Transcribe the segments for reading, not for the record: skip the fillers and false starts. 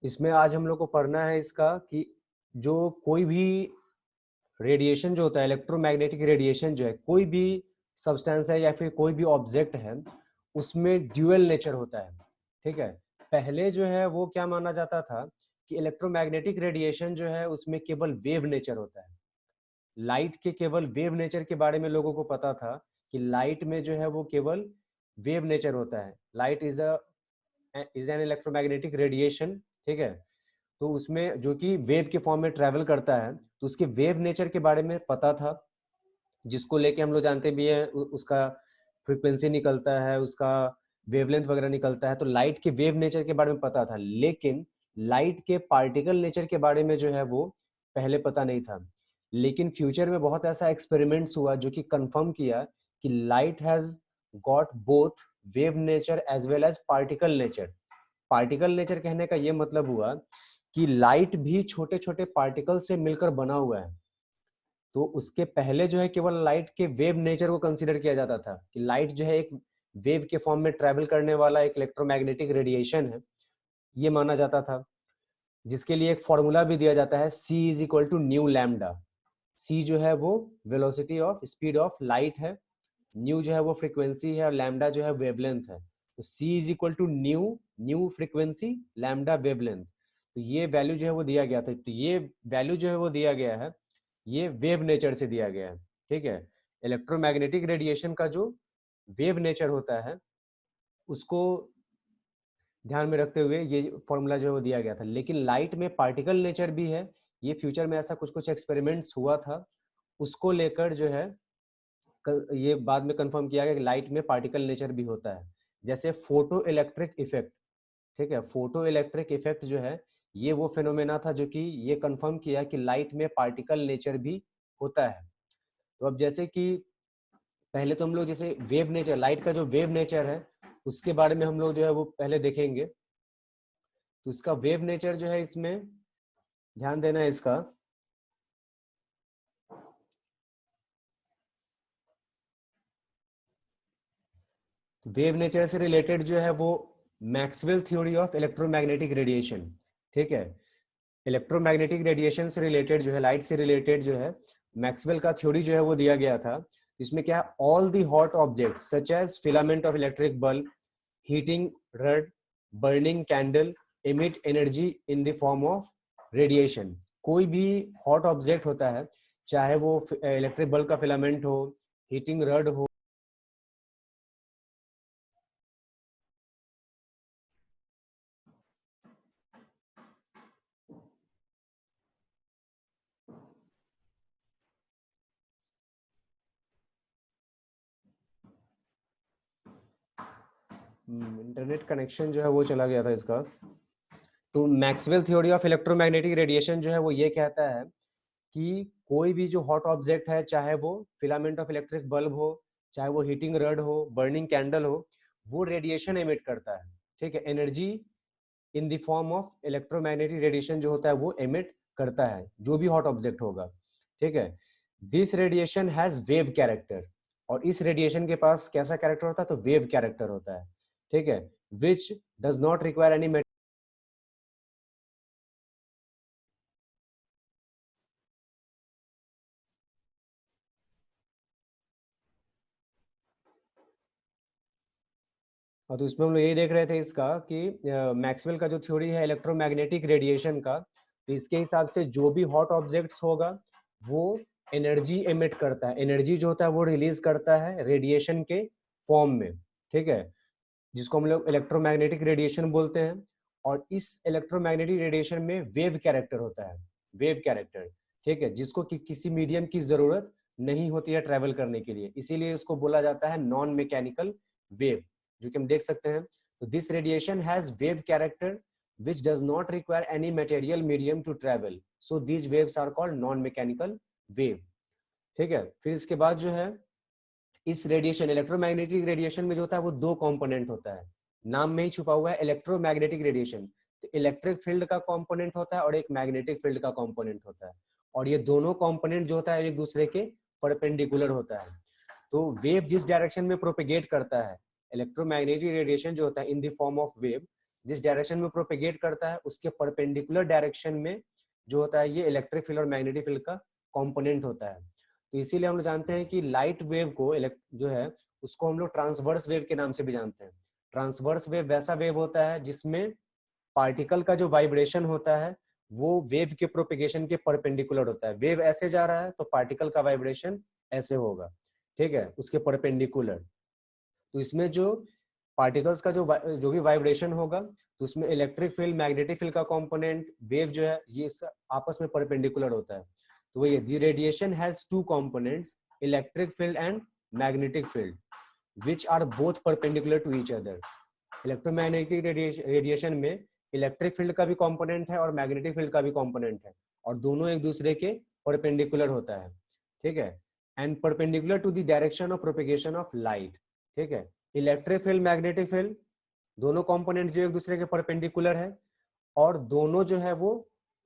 इसमें आज हम लोग को पढ़ना है इसका कि जो कोई भी रेडिएशन जो होता है, इलेक्ट्रोमैग्नेटिक रेडिएशन जो है, कोई भी सब्सटेंस है या फिर कोई भी ऑब्जेक्ट है, उसमें ड्यूअल नेचर होता है। ठीक है, पहले जो है वो क्या माना जाता था कि इलेक्ट्रोमैग्नेटिक रेडिएशन जो है उसमें केवल वेव नेचर होता है। लाइट के केवल वेव नेचर के बारे में लोगों को पता था कि लाइट में जो है वो केवल वेव नेचर होता है। Light is an electromagnetic radiation. ठीक है, तो उसमें जो कि वेव के फॉर्म में ट्रेवल करता है, तो उसके वेव नेचर के बारे में पता था, जिसको लेके हम लोग जानते भी हैं उसका फ्रीक्वेंसी निकलता है, उसका वेवलेंथ वगैरह निकलता है। तो लाइट के वेव नेचर के बारे में पता था, लेकिन लाइट के पार्टिकल नेचर के बारे में जो है वो पहले पता नहीं था। लेकिन फ्यूचर में बहुत ऐसा एक्सपेरिमेंट्स हुआ जो कि कंफर्म किया कि light has got both wave nature as well as particle nature. Particle nature कहने का ये मतलब हुआ कि लाइट भी छोटे छोटे पार्टिकल से मिलकर बना हुआ है। तो उसके पहले जो है केवल लाइट के वेव नेचर को कंसीडर किया जाता था कि लाइट जो है एक वेव के फॉर्म में ट्रेवल करने वाला एक इलेक्ट्रोमैग्नेटिक रेडिएशन है, ये माना जाता था। जिसके लिए एक फॉर्मूला भी दिया जाता है, C is equal to nu lambda. C जो है वो velocity of speed of light है, न्यू जो है वो फ्रीक्वेंसी है, और लैम्डा जो है वेवलेंथ है। तो C is equal to nu, nu frequency, lambda wavelength. तो ये वैल्यू जो है वो दिया गया था। तो ये वैल्यू जो है वो दिया गया है, ये वेव नेचर से दिया गया है। ठीक है, इलेक्ट्रोमैग्नेटिक रेडिएशन का जो वेव नेचर होता है उसको ध्यान में रखते हुए ये फॉर्मूला जो है वो दिया गया था। लेकिन लाइट में पार्टिकल नेचर भी है, ये फ्यूचर में ऐसा कुछ कुछ एक्सपेरिमेंट्स हुआ था, उसको लेकर जो है ये बाद में कंफर्म किया गया कि लाइट में पार्टिकल नेचर भी होता है। जैसे फोटो इलेक्ट्रिक इफेक्ट। ठीक है, फोटो इलेक्ट्रिक इफेक्ट जो है ये वो फेनोमेना था जो कि ये कंफर्म किया कि लाइट में पार्टिकल नेचर भी होता है। तो अब जैसे कि पहले तो हम लोग जैसे वेव नेचर, लाइट का जो वेव नेचर है उसके बारे में हम लोग जो है वो पहले देखेंगे। तो इसका वेव नेचर जो है, इसमें ध्यान देना है इसका। वेव नेचर से रिलेटेड जो है वो Maxwell theory of electromagnetic radiation. ठीक है, इलेक्ट्रोमैग्नेटिक रेडिएशन से रिलेटेड जो है, लाइट से रिलेटेड जो है, मैक्सवेल का थ्योरी जो है वो दिया गया था। इसमें क्या है, all the hot object such as filament of electric bulb, heating rod, burning candle emit energy in the form of radiation. कोई भी हॉट ऑब्जेक्ट होता है, चाहे वो इलेक्ट्रिक बल्ब का फिलामेंट हो, हीटिंग रड हो, इंटरनेट कनेक्शन जो है वो चला गया था इसका। तो Maxwell theory of electromagnetic radiation जो है वो ये कहता है कि कोई भी जो हॉट ऑब्जेक्ट है, चाहे वो फिलामेंट ऑफ इलेक्ट्रिक बल्ब हो, चाहे वो हीटिंग रड हो, बर्निंग कैंडल हो, वो रेडिएशन एमिट करता है। ठीक है, energy in the form of electromagnetic radiation जो होता है वो एमिट करता है, जो भी हॉट ऑब्जेक्ट होगा। ठीक है, this radiation has wave character. और इस रेडिएशन के पास कैसा कैरेक्टर होता है, तो वेव कैरेक्टर होता है। ठीक है, which does not require any. हाँ, तो इसमें हम लोग यही देख रहे थे इसका कि मैक्सवेल का जो थ्योरी है इलेक्ट्रोमैग्नेटिक रेडिएशन का, तो इसके हिसाब से जो भी हॉट ऑब्जेक्ट्स होगा वो एनर्जी एमिट करता है, एनर्जी जो होता है वो रिलीज करता है रेडिएशन के फॉर्म में। ठीक है, जिसको हम लोग इलेक्ट्रोमैग्नेटिक रेडिएशन बोलते हैं। और इस इलेक्ट्रोमैग्नेटिक रेडिएशन में वेव कैरेक्टर होता है, वेव कैरेक्टर। ठीक है, जिसको कि किसी मीडियम की जरूरत नहीं होती है ट्रैवल करने के लिए, इसीलिए इसको बोला जाता है नॉन मैकेनिकल वेव, जो कि हम देख सकते हैं। तो this radiation has wave character which does not require any material medium to travel, so these waves are called non mechanical wave। ठीक है, फिर इसके बाद जो है इस रेडिएशन, इलेक्ट्रोमैग्नेटिक रेडिएशन में जो होता है वो दो कंपोनेंट होता है, नाम में ही छुपा हुआ है इलेक्ट्रोमैग्नेटिक रेडिएशन। तो इलेक्ट्रिक फील्ड का कंपोनेंट होता है और एक मैग्नेटिक फील्ड का कंपोनेंट होता है, और ये दोनों कंपोनेंट जो होता है एक दूसरे के परपेंडिकुलर होता है। तो वेव जिस डायरेक्शन में प्रोपेगेट करता है, इलेक्ट्रोमैग्नेटिक रेडिएशन जो होता है इन द फॉर्म ऑफ वेव, जिस डायरेक्शन में प्रोपेगेट करता है उसके परपेंडिकुलर डायरेक्शन में जो होता है ये इलेक्ट्रिक फील्ड और मैग्नेटिक फील्ड का कंपोनेंट होता है। तो इसीलिए हम लोग जानते हैं कि लाइट वेव को जो है उसको हम लोग ट्रांसवर्स वेव के नाम से भी जानते हैं। ट्रांसवर्स वेव वैसा वेव होता है जिसमें पार्टिकल का जो वाइब्रेशन होता है वो वेव के प्रोपेगेशन के परपेंडिकुलर होता है। वेव ऐसे जा रहा है तो पार्टिकल का वाइब्रेशन ऐसे होगा, ठीक है, उसके परपेंडिकुलर। तो इसमें जो पार्टिकल्स का जो भी वाइब्रेशन होगा तो उसमें इलेक्ट्रिक फील्ड, मैग्नेटिक फील्ड का कंपोनेंट, वेव जो है ये आपस में परपेंडिकुलर होता है। तो वही the radiation has two components, electric field and magnetic field, which are both perpendicular to each other। Electromagnetic radiation में इलेक्ट्रिक फील्ड का भी कंपोनेंट है और मैग्नेटिक फील्ड का भी कंपोनेंट है और दोनों एक दूसरे के परपेंडिकुलर होता है, ठीक है, and perpendicular to the direction of propagation of light, ठीक है। इलेक्ट्रिक फील्ड, मैग्नेटिक फील्ड दोनों कंपोनेंट जो एक दूसरे के परपेंडिकुलर है और दोनों जो है वो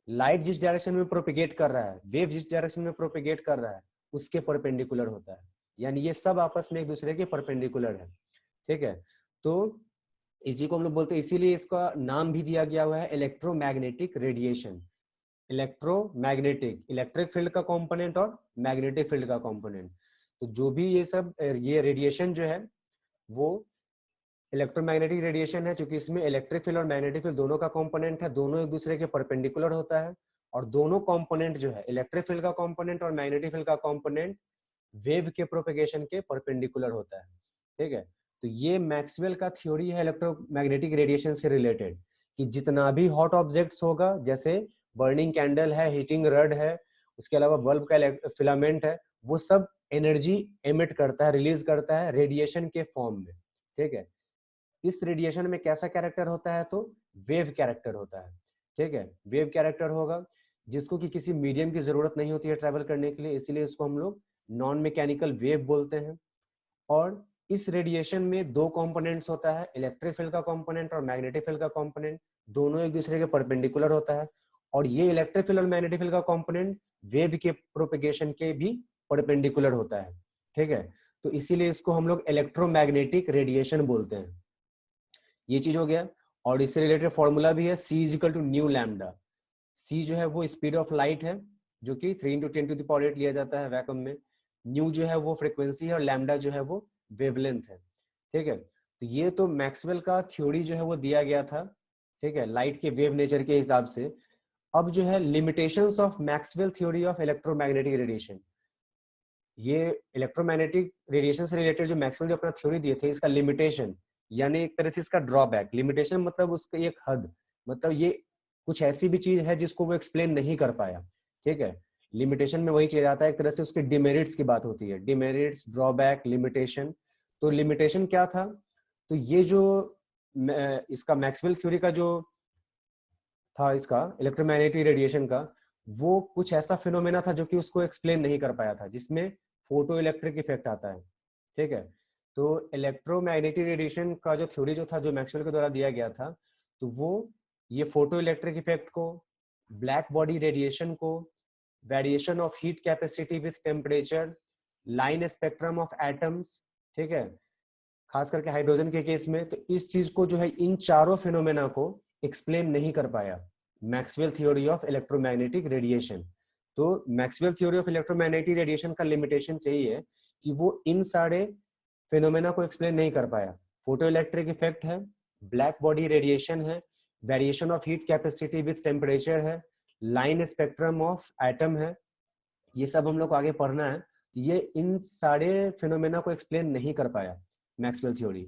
लाइट जिस डायरेक्शन में प्रोपेगेट कर रहा है, वेव जिस डायरेक्शन में प्रोपेगेट कर रहा है उसके परपेंडिकुलर होता है। यानी ये सब आपस में एक दूसरे के परपेंडिकुलर है, ठीक है। तो इसी को हम लोग बोलते हैं, इसीलिए इसका नाम भी दिया गया हुआ है electromagnetic radiation. Electromagnetic, electric field का कंपोनेंट और मैग्नेटिक फील्ड का कंपोनेंट। तो जो भी ये रेडिएशन जो है वो इलेक्ट्रोमैग्नेटिक रेडिएशन है, क्योंकि इसमें इलेक्ट्रिक फील्ड और मैग्नेटिक फील्ड दोनों का कंपोनेंट है, दोनों एक दूसरे के परपेंडिकुलर होता है और दोनों कंपोनेंट जो है इलेक्ट्रिक फील्ड का कंपोनेंट और मैग्नेटिक फील्ड का कंपोनेंट वेव के प्रोपेगेशन के परपेंडिकुलर होता है, ठीक है। तो ये मैक्सवेल का थ्योरी है इलेक्ट्रोमैग्नेटिक रेडिएशन से रिलेटेड, कि जितना भी हॉट ऑब्जेक्ट्स होगा, जैसे बर्निंग कैंडल है, हीटिंग रड है, उसके अलावा बल्ब का फिलामेंट है, वो सब एनर्जी एमिट करता है, रिलीज करता है रेडिएशन के फॉर्म में, ठीक है। इस रेडिएशन में कैसा कैरेक्टर होता है, तो वेव कैरेक्टर होता है, ठीक है। वेव कैरेक्टर होगा जिसको कि किसी मीडियम की जरूरत नहीं होती है ट्रैवल करने के लिए, इसीलिए इसको हम लोग नॉन मैकेनिकल वेव बोलते हैं। और इस रेडिएशन में दो कंपोनेंट्स होता है, इलेक्ट्रिक फील्ड का कंपोनेंट और मैग्नेटिक फील्ड का कंपोनेंट, दोनों एक दूसरे के परपेंडिकुलर होता है और ये इलेक्ट्रिक फील्ड और मैग्नेटिक फील्ड का कंपोनेंट वेव के प्रोपेगेशन के भी परपेंडिकुलर होता है, ठीक है। तो इसीलिए इसको हम लोग इलेक्ट्रोमैग्नेटिक रेडिएशन बोलते हैं। ये चीज हो गया। और इससे रिलेटेड फॉर्मूला भी है C is equal to nu lambda. C जो है वो स्पीड ऑफ लाइट है, जो कि 3 × 10⁸ लिया जाता है वैक्यूम में। न्यू जो है वो फ्रीक्वेंसी है और लैम्डा जो है वो वेवलेंथ है, ठीक है। तो ये तो मैक्सवेल का थ्योरी जो है वो दिया गया था, ठीक है, लाइट के वेव नेचर के हिसाब से। अब जो है limitations of Maxwell theory of electromagnetic radiation, ये इलेक्ट्रोमैग्नेटिक रेडिएशन से रिलेटेड जो मैक्सवेल जो अपना थ्योरी दिए थे, इसका लिमिटेशन यानी एक तरह से इसका ड्रॉबैक, लिमिटेशन मतलब उसका एक हद, मतलब ये कुछ ऐसी भी चीज है जिसको वो एक्सप्लेन नहीं कर पाया, ठीक है। लिमिटेशन में वही चीज आता है, एक तरह से उसके डिमेरिट्स की बात होती है, डिमेरिट्स, ड्रॉबैक, लिमिटेशन। तो लिमिटेशन क्या था, तो ये जो इसका मैक्सवेल थ्योरी का जो था, इसका इलेक्ट्रोमैग्नेटिक रेडिएशन का, वो कुछ ऐसा फिनोमेना था जो कि उसको एक्सप्लेन नहीं कर पाया था, जिसमें फोटो इलेक्ट्रिक इफेक्ट आता है, ठीक है। तो इलेक्ट्रोमैग्नेटिक रेडिएशन का जो थ्योरी जो था, जो मैक्सवेल के द्वारा दिया गया था, तो वो ये फोटो इलेक्ट्रिक इफेक्ट को, ब्लैक बॉडी रेडिएशन को, variation of heat capacity with temperature, line spectrum of atoms, ठीक है, खास करके हाइड्रोजन के केस में, तो इस चीज को जो है, इन चारों फिनोमेना को एक्सप्लेन नहीं कर पाया Maxwell theory of electromagnetic radiation. तो Maxwell theory of electromagnetic radiation का लिमिटेशन यही है कि वो इन सारे फिनोमेना को एक्सप्लेन नहीं कर पाया। फोटो इलेक्ट्रिक इफेक्ट है, ब्लैक बॉडी रेडिएशन है, variation of heat capacity with temperature है, लाइन स्पेक्ट्रम ऑफ एटम है, ये सब हम लोग को आगे पढ़ना है। ये इन सारे फिनोमेना को एक्सप्लेन नहीं कर पाया मैक्सवेल थ्योरी।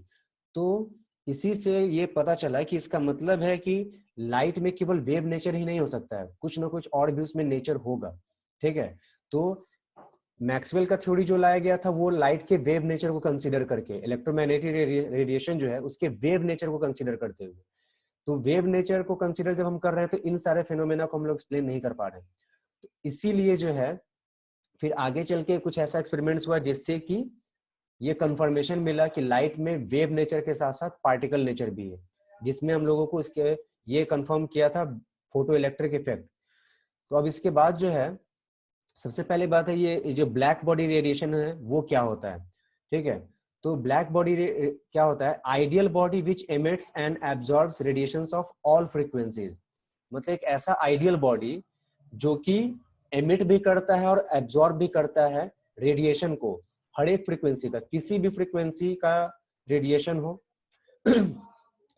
तो इसी से ये पता चला कि इसका मतलब है कि लाइट में केवल वेव नेचर ही नहीं हो सकता है, कुछ ना कुछ और भी उसमें नेचर होगा, ठीक है। तो मैक्सवेल का थ्योरी जो लाया गया था वो लाइट के वेव नेचर को कंसीडर करके, इलेक्ट्रोमैग्नेटिक रेडिएशन जो है उसके वेव नेचर को कंसीडर करते हुए। तो वेव नेचर को कंसीडर जब हम कर रहे हैं तो इन सारे फिनोमेना को हम लोग एक्सप्लेन नहीं कर पा रहे हैं। तो इसीलिए जो है फिर आगे चल के कुछ ऐसा एक्सपेरिमेंट्स हुआ जिससे कि ये कंफर्मेशन मिला कि लाइट में वेव नेचर के साथ साथ पार्टिकल नेचर भी है, जिसमें हम लोगों को इसके ये कंफर्म किया था फोटो इलेक्ट्रिक इफेक्ट। तो अब इसके बाद जो है, सबसे पहले बात है ये जो ब्लैक बॉडी रेडिएशन है वो क्या होता है, ठीक है। तो ब्लैक बॉडी क्या होता है, ideal body which emits and absorbs radiations of all frequencies, मतलब एक ऐसा आइडियल बॉडी जो कि एमिट भी करता है और एब्जॉर्ब भी करता है रेडिएशन को, हर एक फ्रीक्वेंसी का, किसी भी फ्रीक्वेंसी का रेडिएशन हो।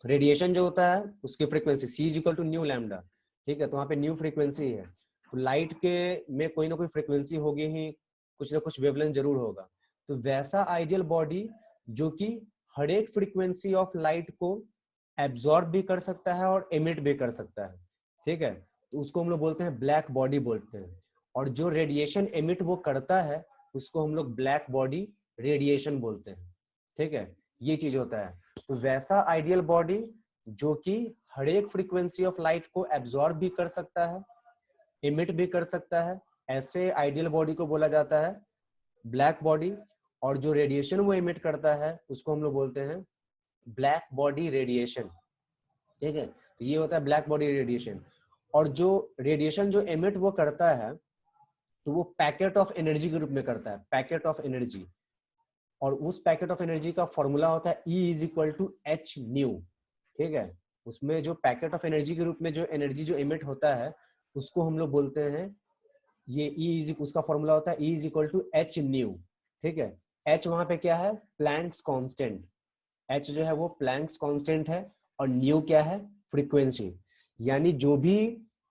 रेडिएशन जो होता है उसकी frequency c is equal to nu lambda, ठीक है, तो वहाँ पे न्यू फ्रीक्वेंसी है, तो लाइट के में कोई ना कोई फ्रीक्वेंसी होगी ही, कुछ ना कुछ वेवलेंथ जरूर होगा। तो वैसा आइडियल बॉडी जो कि हर एक फ्रीक्वेंसी ऑफ लाइट को एब्जॉर्ब भी कर सकता है और एमिट भी कर सकता है, ठीक है, तो उसको हम लोग बोलते हैं ब्लैक बॉडी बोलते हैं। और जो रेडिएशन एमिट वो करता है उसको हम लोग ब्लैक बॉडी रेडिएशन बोलते हैं, ठीक है, ये चीज होता है। तो वैसा आइडियल बॉडी जो कि हर एक फ्रीक्वेंसी ऑफ लाइट को एब्जॉर्ब भी कर सकता है, एमिट भी कर सकता है, ऐसे आइडियल बॉडी को बोला जाता है ब्लैक बॉडी। और जो रेडिएशन वो एमिट करता है उसको हम लोग बोलते हैं ब्लैक बॉडी रेडिएशन, ठीक है, तो ये होता है ब्लैक बॉडी रेडिएशन। और जो रेडिएशन जो एमिट वो करता है तो वो पैकेट ऑफ एनर्जी के रूप में करता है, पैकेट ऑफ एनर्जी, और उस पैकेट ऑफ एनर्जी का फॉर्मूला होता है E is equal to H nu, ठीक है, उसमें जो पैकेट ऑफ एनर्जी के रूप में जो एनर्जी जो एमिट होता है उसको हम लोग बोलते हैं, ये E इज, उसका फॉर्मूला होता है E is equal to H nu, ठीक है। H वहां पे क्या है, प्लैंक्स कांस्टेंट, H जो है वो प्लैंक्स कांस्टेंट है, और न्यू क्या है, फ्रीक्वेंसी। यानी जो भी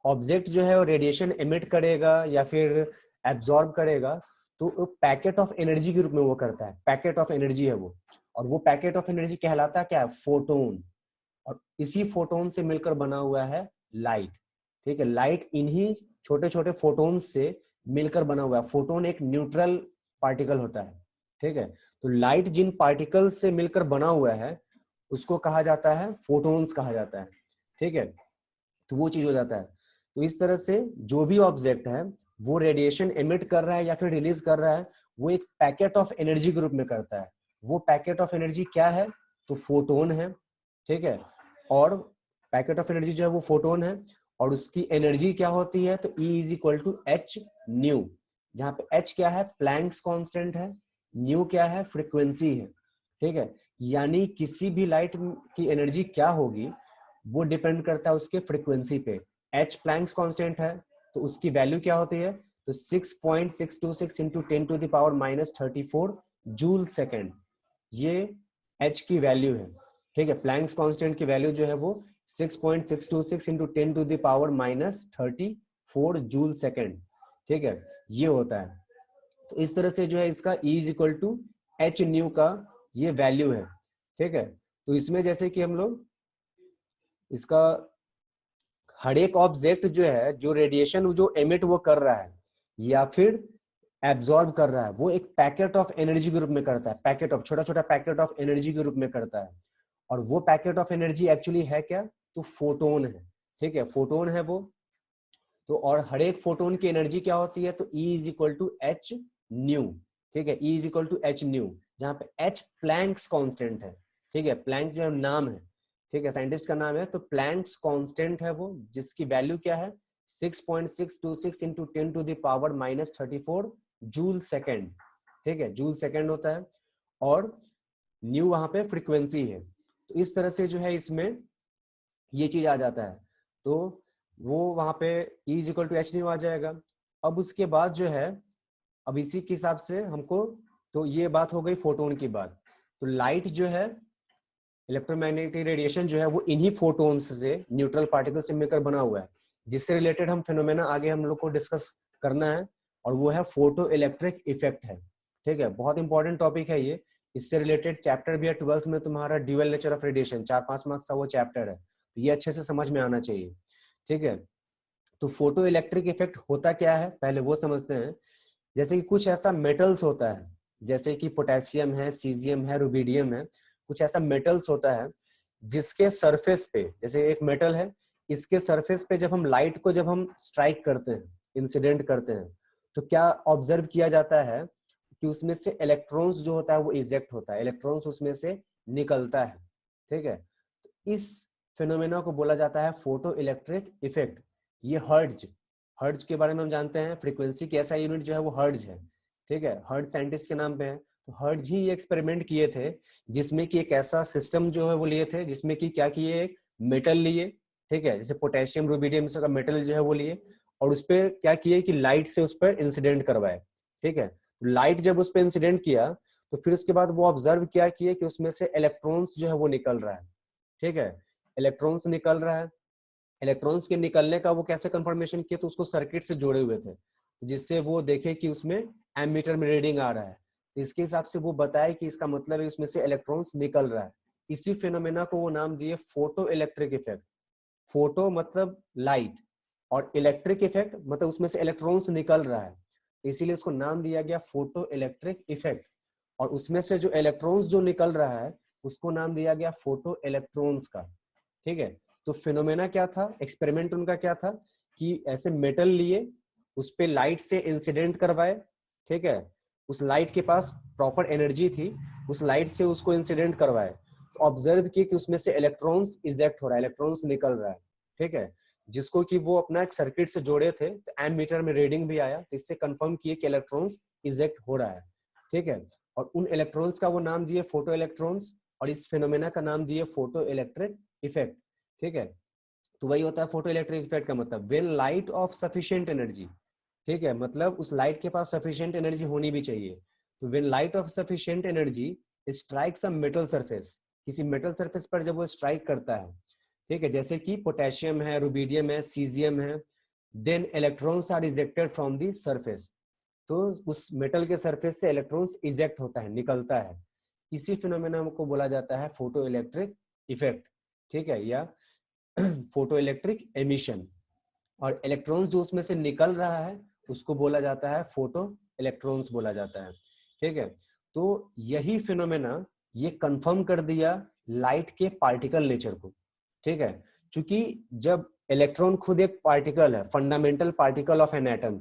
ऑब्जेक्ट जो है वो रेडिएशन एमिट करेगा या फिर एब्जॉर्ब करेगा तो पैकेट ऑफ एनर्जी के रूप में वो करता है, पैकेट ऑफ एनर्जी है वो, और वो पैकेट ऑफ एनर्जी कहलाता है क्या है, फोटोन। और इसी फोटोन से मिलकर बना हुआ है लाइट, ठीक है, लाइट इन्हीं छोटे छोटे फोटोन से मिलकर बना हुआ है। फोटोन एक न्यूट्रल पार्टिकल होता है, ठीक है, तो लाइट जिन पार्टिकल से मिलकर बना हुआ है उसको कहा जाता है फोटोन्स कहा जाता है, ठीक है, तो वो चीज हो जाता है। तो इस तरह से जो भी ऑब्जेक्ट है वो रेडिएशन एमिट कर रहा है या फिर रिलीज कर रहा है वो एक पैकेट ऑफ एनर्जी के रूप में करता है। वो पैकेट ऑफ एनर्जी क्या है, तो फोटोन है, ठीक है, और पैकेट ऑफ एनर्जी जो है वो फोटोन है, और उसकी एनर्जी क्या होती है, तो E is equal to H nu, जहाँ पे H क्या है, प्लैंक्स कांस्टेंट है, न्यू क्या है, फ्रीक्वेंसी है, ठीक है। यानी किसी भी लाइट की एनर्जी क्या होगी वो डिपेंड करता है उसके फ्रीक्वेंसी पे। H प्लैंक्स कांस्टेंट है तो उसकी वैल्यू क्या होती है, तो 6.626 into 10 to the power -34 joule second, ये H की वैल्यू है, ठीक है, प्लैंक्स कांस्टेंट की वैल्यू जो है वो 6.626 into 10 to the power -34 joule second, ठीक है, ये होता है। तो इस तरह से जो है इसका E is equal to H nu का ये वैल्यू है, ठीक है। तो इसमें जैसे कि हम लोग इसका हर एक ऑब्जेक्ट जो है जो रेडिएशन जो एमिट वो कर रहा है या फिर एब्जॉर्ब कर रहा है वो एक पैकेट ऑफ एनर्जी के रूप में करता है, पैकेट ऑफ, छोटा छोटा पैकेट ऑफ एनर्जी के रूप में करता है। और वो पैकेट ऑफ एनर्जी एक्चुअली है क्या, तो फोटोन है, ठीक है, फोटोन है वो। तो और हर एक फोटोन की एनर्जी क्या होती है, तो E is equal to H nu, ठीक है, E is equal to H nu, जहाँ पे H प्लैंक्स कांस्टेंट है, ठीक है, प्लैंक जो नाम है, ठीक है, साइंटिस्ट का नाम है, तो प्लैंक्स कांस्टेंट है वो, जिसकी वैल्यू क्या है 6.626 into 10 to the power -34 joule second, ठीक है, जूल सेकेंड होता है, और न्यू वहां पे फ्रीक्वेंसी है। तो इस तरह से जो है इसमें ये चीज आ जाता है, तो वो वहां पे E is equal to H nu आ जाएगा। अब उसके बाद जो है, अब इसी के हिसाब से हमको, तो ये बात हो गई फोटोन की बात। तो लाइट जो है, इलेक्ट्रोमैग्नेटिक रेडिएशन जो है वो इन्हीं फोटोन्स से, न्यूट्रल पार्टिकल से मिलकर बना हुआ है, जिससे रिलेटेड हम फिनोमेना आगे हम लोग को डिस्कस करना है, और वो है फोटो इलेक्ट्रिक इफेक्ट है, ठीक है, बहुत इंपॉर्टेंट टॉपिक है ये। इससे रिलेटेड चैप्टर भी है 12th में तुम्हारा, dual nature of radiation, 4-5 marks का वो चैप्टर है, तो ये अच्छे से समझ में आना चाहिए, ठीक है। तो फोटो इलेक्ट्रिक इफेक्ट होता क्या है पहले वो समझते हैं। जैसे कि कुछ ऐसा मेटल्स होता है, जैसे कि पोटेशियम है, सीजियम है, रुबिडियम है, कुछ ऐसा मेटल्स होता है जिसके सरफेस पे, जैसे एक मेटल है, इसके सरफेस पे जब हम लाइट को जब हम स्ट्राइक करते हैं, इंसिडेंट करते हैं, तो क्या ऑब्जर्व किया जाता है कि उसमें से इलेक्ट्रॉन्स जो होता है वो इजेक्ट होता है, इलेक्ट्रॉन्स उसमें से निकलता है, ठीक है। तो इस फिनोमेना को बोला जाता है फोटो इलेक्ट्रिक इफेक्ट। ये हर्ट्ज, हर्ट्ज के बारे में हम जानते हैं, फ्रीक्वेंसी की ऐसा यूनिट जो है वो हर्ट्ज है, ठीक है, हर्ट्ज साइंटिस्ट के नाम पे है। तो हर्ट्ज ही ये एक्सपेरिमेंट किए थे जिसमें कि एक ऐसा सिस्टम जो है वो लिए थे जिसमें कि क्या किए, एक मेटल लिए, ठीक है, जैसे पोटेशियम रुबिडियम का मेटल जो है वो लिए, और उस पर क्या किए कि लाइट से उस पर इंसिडेंट करवाए, ठीक है। लाइट जब उस पर इंसिडेंट किया तो फिर उसके बाद वो ऑब्जर्व क्या किए कि उसमें से इलेक्ट्रॉन्स जो है वो निकल रहा है, ठीक है, इलेक्ट्रॉन्स निकल रहा है। इलेक्ट्रॉन्स के निकलने का वो कैसे कंफर्मेशन किए, तो उसको सर्किट से जोड़े हुए थे जिससे वो देखे कि उसमें एमीटर में रीडिंग आ रहा है, तो इसके हिसाब से वो बताए कि इसका मतलब है उसमें से इलेक्ट्रॉन्स निकल रहा है। इसी फिनोमेना को वो नाम दिए फोटो इलेक्ट्रिक इफेक्ट। फोटो मतलब लाइट, और इलेक्ट्रिक इफेक्ट मतलब उसमें से इलेक्ट्रॉन्स निकल रहा है, इसीलिए उसको नाम दिया गया फोटो इलेक्ट्रिक इफेक्ट। और उसमें से जो इलेक्ट्रॉन्स जो निकल रहा है उसको नाम दिया गया फोटो इलेक्ट्रॉन्स का, ठीक है। तो फिनोमेना क्या था, एक्सपेरिमेंट उनका क्या था कि ऐसे मेटल लिए, उस पे लाइट से इंसिडेंट करवाए, ठीक है, उस लाइट के पास प्रॉपर एनर्जी थी, उस लाइट से उसको इंसिडेंट करवाए, तो ऑब्जर्व किए कि उसमें से इलेक्ट्रॉन्स इजेक्ट हो रहा है, इलेक्ट्रॉन्स निकल रहा है, ठीक है, जिसको कि वो अपना एक सर्किट से जोड़े थे, तो एमीटर में रीडिंग भी आया, तो इससे कंफर्म किए कि इलेक्ट्रॉन्स इजेक्ट हो रहा है, ठीक है। और उन इलेक्ट्रॉन्स का वो नाम दिए फोटो इलेक्ट्रॉन्स, और इस फिनोमेना का नाम दिए फोटो इलेक्ट्रिक इफेक्ट, ठीक है। तो वही होता है फोटो इलेक्ट्रिक इफेक्ट का मतलब when light of sufficient energy, ठीक है, मतलब उस लाइट के पास सफिशिएंट एनर्जी होनी भी चाहिए। तो when light of sufficient energy strikes a metal surface, किसी मेटल सरफेस पर जब वो स्ट्राइक करता है, ठीक है, जैसे कि पोटेशियम है, रुबिडियम है, सीजियम है, then electrons are ejected from the surface, तो उस मेटल के सरफेस से इलेक्ट्रॉन्स इजेक्ट होता है, निकलता है। इसी फिनोमेना को बोला जाता है फोटो इलेक्ट्रिक इफेक्ट, ठीक है, या फोटो इलेक्ट्रिक एमिशन। और इलेक्ट्रॉन्स जो उसमें से निकल रहा है उसको बोला जाता है फोटो इलेक्ट्रॉन्स बोला जाता है, ठीक है। तो यही फिनोमेना ये कंफर्म कर दिया लाइट के पार्टिकल नेचर को, ठीक है, क्योंकि जब इलेक्ट्रॉन खुद एक पार्टिकल है, fundamental particle of an atom,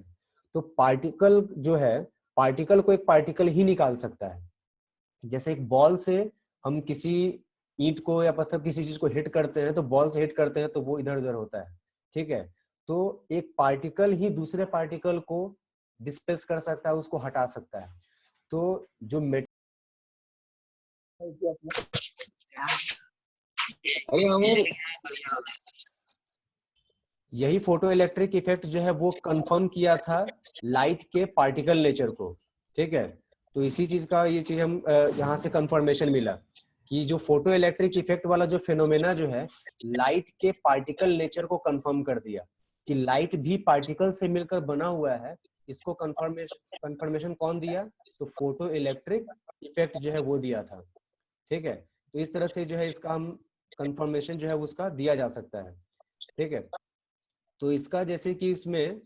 तो पार्टिकल जो है, पार्टिकल को एक पार्टिकल ही निकाल सकता है। जैसे एक बॉल से हम किसी ईंट को या पत्थर किसी चीज को हिट करते हैं, तो बॉल से हिट करते हैं तो वो इधर उधर होता है, ठीक है। तो एक पार्टिकल ही दूसरे पार्टिकल को डिस्प्लेस कर सकता है, उसको हटा सकता है। तो जो यही फोटो इलेक्ट्रिक इफेक्ट जो है वो कंफर्म किया था लाइट के पार्टिकल नेचर को, ठीक है। तो इसी चीज का ये चीज हम यहाँ से कंफर्मेशन मिला कि जो फोटो इलेक्ट्रिक इफेक्ट वाला जो फिनोमेना जो है लाइट के पार्टिकल नेचर को कंफर्म कर दिया कि लाइट भी पार्टिकल से मिलकर बना हुआ है। इसको कंफर्मेशन कौन दिया, तो फोटो इलेक्ट्रिक इफेक्ट जो है वो दिया था, ठीक है। तो इस तरह से जो है इसका हम कंफर्मेशन जो है उसका दिया जा सकता है, ठीक है। तो इसका जैसे कि इसमें